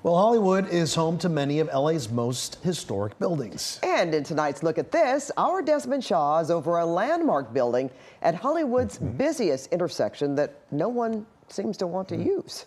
Well, Hollywood is home to many of LA's most historic buildings. And in tonight's Look at This, our Desmond Shaw is over a landmark building at Hollywood's busiest intersection that no one seems to want to use.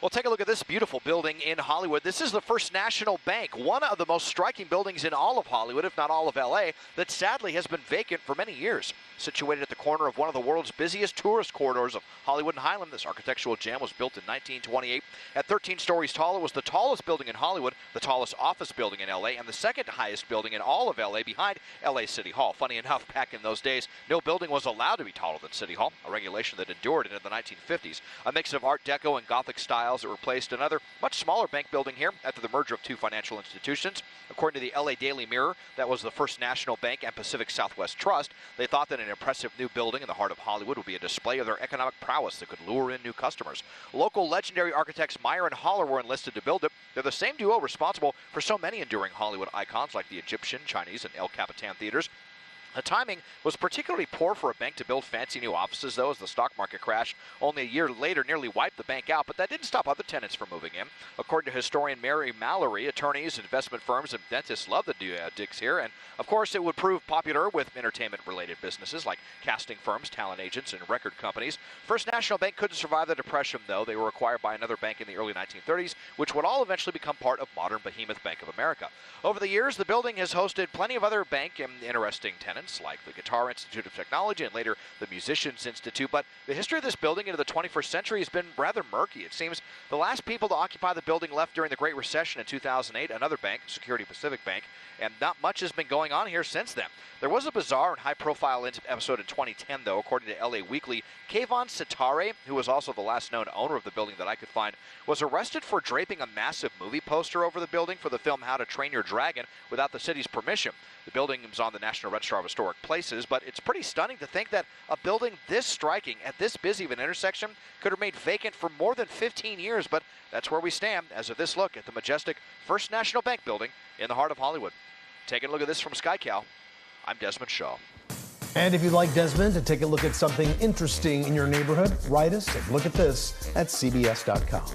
Well, take a look at this beautiful building in Hollywood. This is the First National Bank, one of the most striking buildings in all of Hollywood, if not all of LA, that sadly has been vacant for many years. Situated at the corner of one of the world's busiest tourist corridors of Hollywood and Highland, this architectural gem was built in 1928. At 13 stories tall, it was the tallest building in Hollywood, the tallest office building in LA, and the second highest building in all of LA behind LA City Hall. Funny enough, back in those days, no building was allowed to be taller than City Hall, a regulation that endured into the 1950s. A mix of Art Deco and Gothic styles that replaced another much smaller bank building here after the merger of two financial institutions. According to the LA Daily Mirror, that was the First National Bank and Pacific Southwest Trust. They thought that an impressive new building in the heart of Hollywood would be a display of their economic prowess that could lure in new customers. Local legendary architects Meyer and Holler were enlisted to build it. They're the same duo responsible for so many enduring Hollywood icons like the Egyptian, Chinese, and El Capitan theaters. The timing was particularly poor for a bank to build fancy new offices, though, as the stock market crash only a year later nearly wiped the bank out, but that didn't stop other tenants from moving in. According to historian Mary Mallory, attorneys, investment firms, and dentists love the digs here, and of course it would prove popular with entertainment-related businesses like casting firms, talent agents, and record companies. First National Bank couldn't survive the Depression, though. They were acquired by another bank in the early 1930s, which would all eventually become part of modern behemoth Bank of America. Over the years, the building has hosted plenty of other bank and interesting tenants, like the Guitar Institute of Technology and later the Musicians Institute. But the history of this building into the 21st century has been rather murky. It seems the last people to occupy the building left during the Great Recession in 2008, another bank, Security Pacific Bank, and not much has been going on here since then. There was a bizarre and high-profile episode in 2010, though, according to LA Weekly. Kayvon Sitare, who was also the last known owner of the building that I could find, was arrested for draping a massive movie poster over the building for the film How to Train Your Dragon without the city's permission. The building is on the National Register of Historic Places, but it's pretty stunning to think that a building this striking at this busy of an intersection could remain vacant for more than 15 years, but that's where we stand as of this look at the majestic First National Bank building in the heart of Hollywood. Taking a look at this from SkyCal, I'm Desmond Shaw. And if you'd like Desmond to take a look at something interesting in your neighborhood, write us at lookatthis@cbs.com.